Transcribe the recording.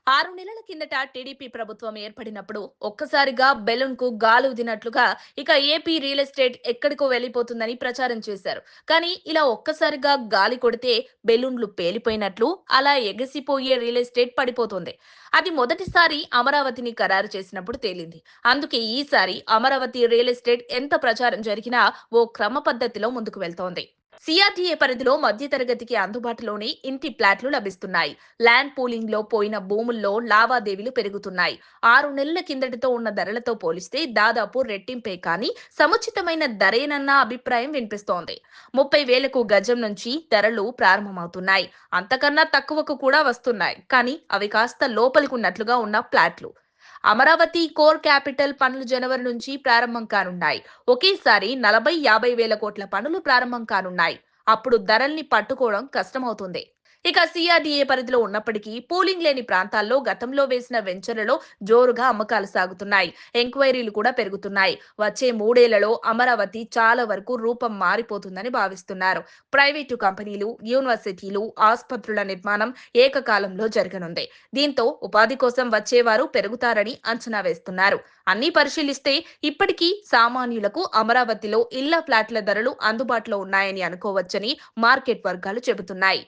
6 నెలల కిందట టీడీపీ ప్రభుత్వం ఏర్పడినప్పుడు ఒక్కసారిగా బెలూన్‌కు గాలూదినట్లుగా ఇక ఏపీ రియల్ ఎస్టేట్ ఎక్కడికో వెళ్ళిపోతుందని ప్రచారం చేశారు. కానీ ఇలా ఒక్కసారిగా గాలి కొడితే బెలూన్లు పేలిపోయినట్లు అలా ఎగసిపోయే రియల్ ఎస్టేట్ పడిపోతుంది. అది మొదటిసారి అమరావతిని ఖరారు చేసినప్పుడు తేలింది. అందుకే ఈసారి అమరావతి రియల్ ఎస్టేట్ ఎంత ప్రచారం జరిగినా ఓ క్రమ పద్ధతిలో ముందుకు వెళ్తోంది. సిఆర్డీఏ పరిధిలో మధ్యతరగతికి అందుబాటులోని ఇంటి ప్లాట్లు లభిస్తున్నాయి. ల్యాండ్ పూలింగ్ లో పోయిన భూముల్లో లావాదేవీలు పెరుగుతున్నాయి. 6 నెలల కిందటితో ఉన్న ధరలతో పోలిస్తే దాదాపు రెట్టింపే కానీ సముచితమైన ధరేనన్న అభిప్రాయం వినిపిస్తోంది. 30,000కు గజం నుంచి ధరలు ప్రారంభమవుతున్నాయి. అంతకన్నా తక్కువకు కూడా వస్తున్నాయి. కానీ అవి కాస్త లోపలికున్నట్లుగా ఉన్న ప్లాట్లు. అమరావతి కోర్ క్యాపిటల్ పనులు జనవరి నుంచి ప్రారంభం కానున్నాయి. ఒకేసారి 40-50 వేల కోట్ల పనులు ప్రారంభం కానున్నాయి. అప్పుడు ధరల్ని పట్టుకోవడం కష్టమవుతుంది. ఇక సిఆర్డీఏ పరిధిలో ఉన్నప్పటికీ పూలింగ్ లేని ప్రాంతాల్లో గతంలో వేసిన వెంచర్లలో జోరుగా అమ్మకాలు సాగుతున్నాయి. ఎంక్వైరీలు కూడా పెరుగుతున్నాయి. వచ్చే 3 ఏళ్లలో అమరావతి చాలా వరకు రూపం మారిపోతుందని భావిస్తున్నారు. ప్రైవేటు కంపెనీలు, యూనివర్సిటీలు, ఆసుపత్రుల నిర్మాణం ఏకకాలంలో జరగనుంది. దీంతో ఉపాధి కోసం వచ్చేవారు పెరుగుతారని అంచనా వేస్తున్నారు. అన్ని పరిశీలిస్తే ఇప్పటికీ సామాన్యులకు అమరావతిలో ఇళ్ల ఫ్లాట్ల ధరలు అందుబాటులో ఉన్నాయని అనుకోవచ్చని మార్కెట్ వర్గాలు చెబుతున్నాయి.